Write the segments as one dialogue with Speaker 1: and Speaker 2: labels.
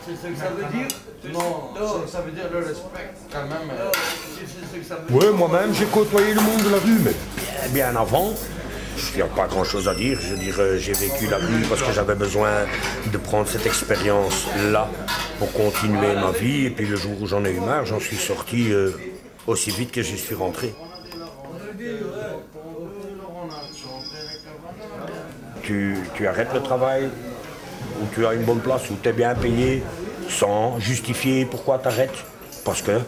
Speaker 1: C'est ce que ça veut dire? Non, ça veut dire le respect quand même. C'est ce que ça veut dire.
Speaker 2: Oui, moi-même, j'ai côtoyé le monde de la rue, mais bien avant. Il n'y a pas grand-chose à dire. Je veux dire, j'ai vécu la rue parce que j'avais besoin de prendre cette expérience-là pour continuer ma vie. Et puis le jour où j'en ai eu marre, j'en suis sorti aussi vite que je suis rentré. Tu arrêtes le travail, où tu as une bonne place, où tu es bien payé, sans justifier pourquoi tu arrêtes. Parce que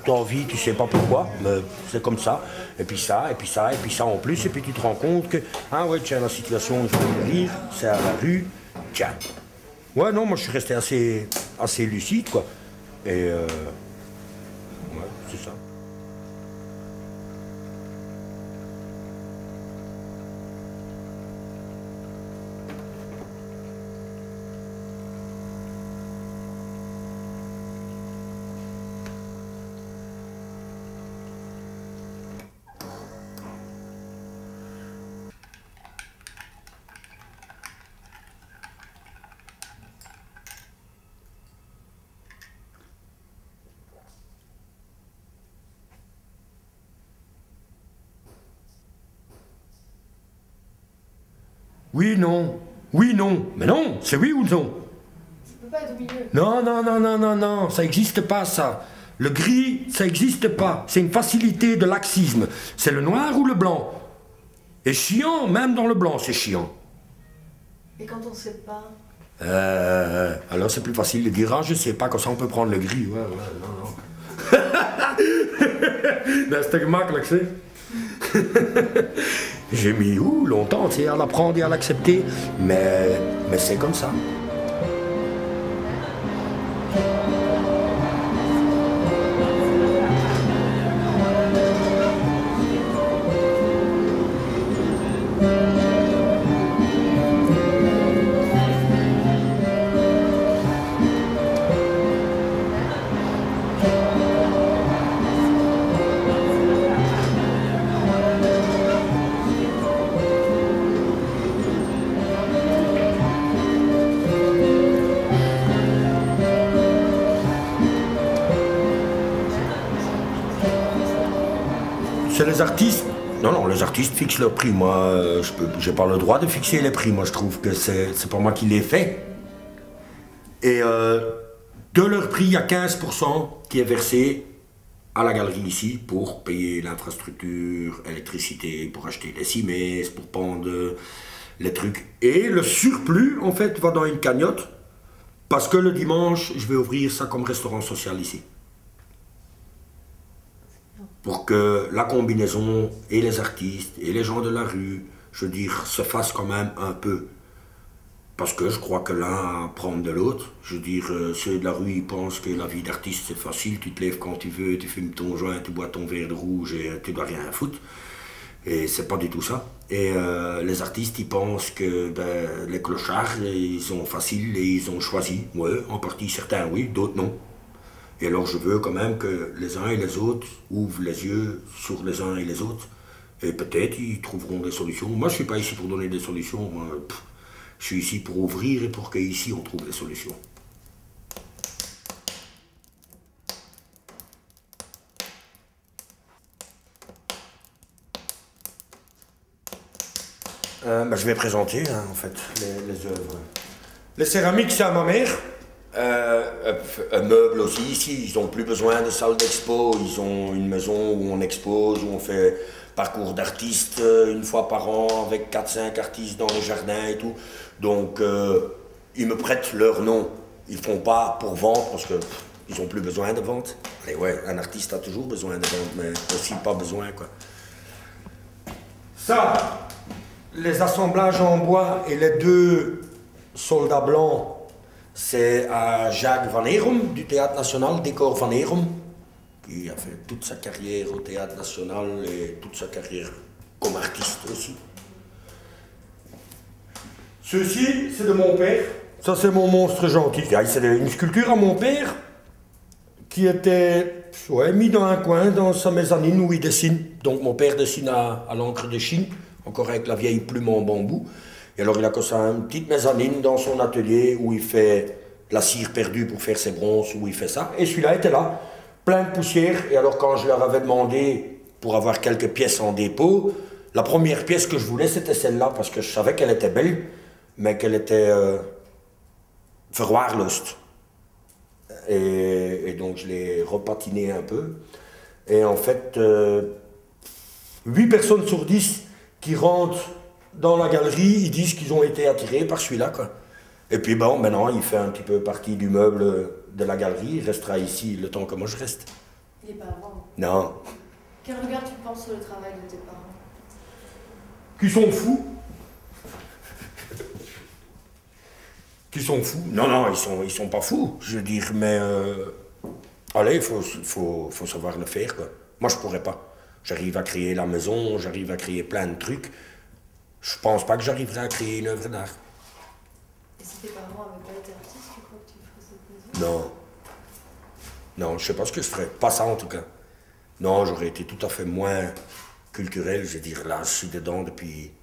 Speaker 2: tu as envie, tu sais pas pourquoi, mais c'est comme ça. Et puis ça, et puis ça, et puis ça en plus. Et puis tu te rends compte que, ah ouais, tiens, la situation, il faut rire, c'est à la rue, tiens. Ouais, non, moi je suis resté assez lucide, quoi. Et ouais, c'est ça. Oui, non. Oui, non. Mais non, c'est oui ou non.
Speaker 3: Ça peut pas être au milieu.
Speaker 2: Non, non, non, non, non, non, ça n'existe pas, ça. Le gris, ça n'existe pas. C'est une facilité de laxisme. C'est le noir ou le blanc. Et chiant, même dans le blanc, c'est chiant.
Speaker 3: Et quand on sait pas?
Speaker 2: Alors c'est plus facile de dire, ah, je sais pas, comme ça on peut prendre le gris. Ouais, non, non. Dat is te gemakkelijk, zeg. J'ai mis longtemps à l'apprendre et à l'accepter, mais c'est comme ça. C'est les artistes. Non, non, les artistes fixent leur prix. Moi, j'ai pas le droit de fixer les prix. Moi, je trouve que c'est pas moi qui les fais. Et de leur prix, il y a 15% qui est versé à la galerie ici pour payer l'infrastructure, électricité, pour acheter les cimaises, pour pendre les trucs. Et le surplus, en fait, va dans une cagnotte parce que le dimanche, je vais ouvrir ça comme restaurant social ici. Pour que la combinaison et les artistes et les gens de la rue, je veux dire, se fassent quand même un peu. Parce que je crois que l'un apprend de l'autre. Je veux dire, ceux de la rue, ils pensent que la vie d'artiste c'est facile, tu te lèves quand tu veux, tu fumes ton joint, tu bois ton verre de rouge et tu dois rien foutre. Et c'est pas du tout ça. Et les artistes, ils pensent que les clochards, ils ont facile et ils ont choisi. Ouais, en partie certains oui, d'autres non. Et alors je veux quand même que les uns et les autres ouvrent les yeux sur les uns et les autres. Et peut-être ils trouveront des solutions. Moi je suis pas ici pour donner des solutions. Moi, je suis ici pour ouvrir et pour qu'ici on trouve des solutions. Je vais présenter en fait les œuvres. Les céramiques c'est à ma mère. Un meuble aussi, ici, ils n'ont plus besoin de salle d'expo, ils ont une maison où on expose, où on fait parcours d'artistes une fois par an avec 4-5 artistes dans les jardins et tout. Donc ils me prêtent leur nom, ils ne font pas pour vendre parce qu'ils n'ont plus besoin de vente. Et ouais, un artiste a toujours besoin de vente, mais aussi pas besoin quoi. Ça, les assemblages en bois et les deux soldats blancs, c'est à Jacques Van Heerum du Théâtre National, Décor Van Heerum, qui a fait toute sa carrière au Théâtre National et toute sa carrière comme artiste aussi. Ceci, c'est de mon père. Ça, c'est mon monstre gentil. C'est une sculpture à mon père qui était mis dans un coin, dans sa mezzanine où il dessine. Donc mon père dessine à l'encre de Chine, encore avec la vieille plume en bambou. Et alors il a comme ça une petite mezzanine dans son atelier où il fait la cire perdue pour faire ses bronzes, où il fait ça. Et celui-là était là, plein de poussière. Et alors quand je leur avais demandé pour avoir quelques pièces en dépôt, la première pièce que je voulais c'était celle-là parce que je savais qu'elle était belle, mais qu'elle était verwaarloosd. Et donc je l'ai repatinée un peu. Et en fait, 8 personnes sur 10 qui rentrent dans la galerie, ils disent qu'ils ont été attirés par celui-là, quoi. Et puis bon, maintenant, il fait un petit peu partie du meuble de la galerie, il restera ici le temps que moi je reste.
Speaker 3: Il n'est pas à vendre.
Speaker 2: Non.
Speaker 3: Quel regard tu penses sur le travail de tes parents?
Speaker 2: Qui sont fous. Qui sont fous. Non, non, ils sont pas fous, je veux dire, mais... allez, il faut savoir le faire, quoi. Moi, je pourrais pas. J'arrive à créer la maison, j'arrive à créer plein de trucs. Je pense pas que j'arriverai à créer une œuvre d'art.
Speaker 3: Et si tes parents n'avaient pas été artistes, tu crois que tu ferais cette maison?
Speaker 2: Non. Non, je sais pas ce que je ferais. Pas ça, en tout cas. Non, j'aurais été tout à fait moins culturel. Je veux dire, là, je suis dedans depuis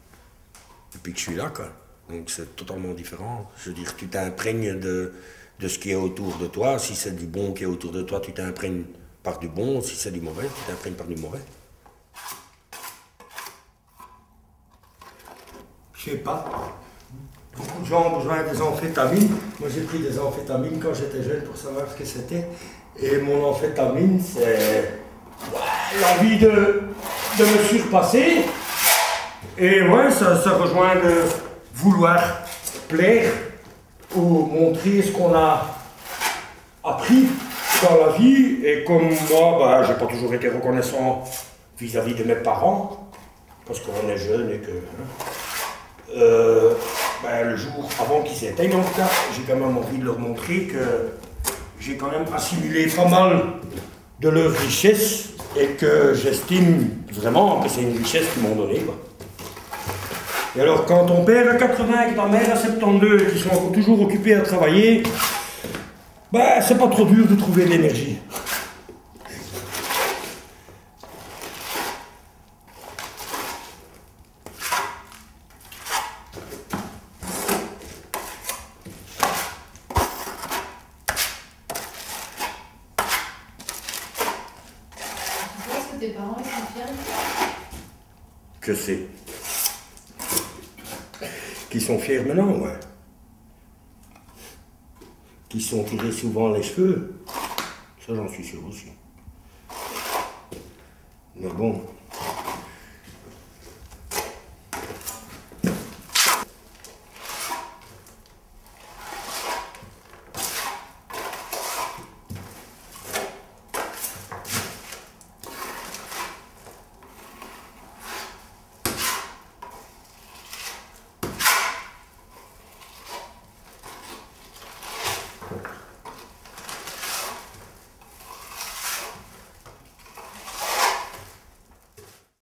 Speaker 2: que je suis là, quoi. Donc c'est totalement différent. Je veux dire, tu t'imprègnes de ce qui est autour de toi. Si c'est du bon qui est autour de toi, tu t'imprègnes par du bon. Si c'est du mauvais, tu t'imprègnes par du mauvais. Je sais pas. Beaucoup de gens ont besoin des amphétamines. Moi, j'ai pris des amphétamines quand j'étais jeune pour savoir ce que c'était. Et mon amphétamine, c'est l'envie de me surpasser. Et ouais, ça rejoint de vouloir plaire ou montrer ce qu'on a appris dans la vie. Et comme moi, bah, j'ai pas toujours été reconnaissant vis-à-vis de mes parents, parce qu'on est jeune et que... ben, le jour avant qu'ils s'éteignent, en tout cas, j'ai quand même envie de leur montrer que j'ai quand même assimilé pas mal de leur richesse et que j'estime vraiment que c'est une richesse qu'ils m'ont donnée, quoi. Et alors, quand ton père a 80 et que ta mère a 72 et qu'ils sont encore toujours occupés à travailler, ben, c'est pas trop dur de trouver de l'énergie.
Speaker 3: Tes parents, ils sont fiers?
Speaker 2: Que c'est. Qui sont fiers maintenant, ouais. Qui sont tirés souvent les cheveux. Ça, j'en suis sûr aussi. Mais bon.